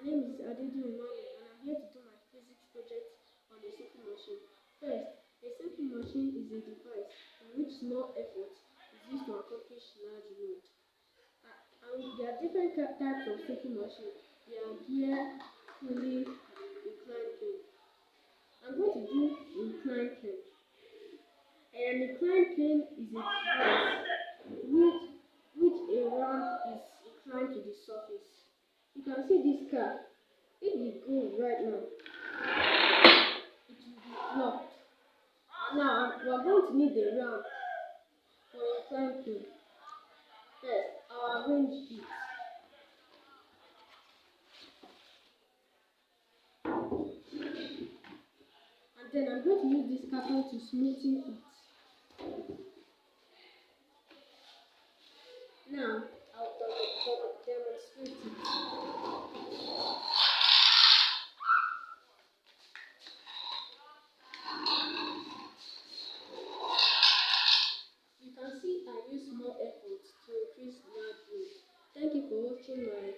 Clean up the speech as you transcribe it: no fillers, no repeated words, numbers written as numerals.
name is Adesuro Emmanuel, and I'm here to do my physics project on a simple machine. First, a simple machine is a device in which small effort is used to accomplish large load. And there are different types of simple machine. There are gear, pulley, and inclined plane. I'm going to do inclined plane. An inclined plane is a device which a ramp is inclined to the surface. You can see this car. If you go right now, it will be blocked. Now we are going to need a ramp for inclined plane. First, I'll arrange it. And then I'm going to use this carton to smoothen it. Now I'll demonstrate it. You can see I use more effort to increase large load. Thank you for watching my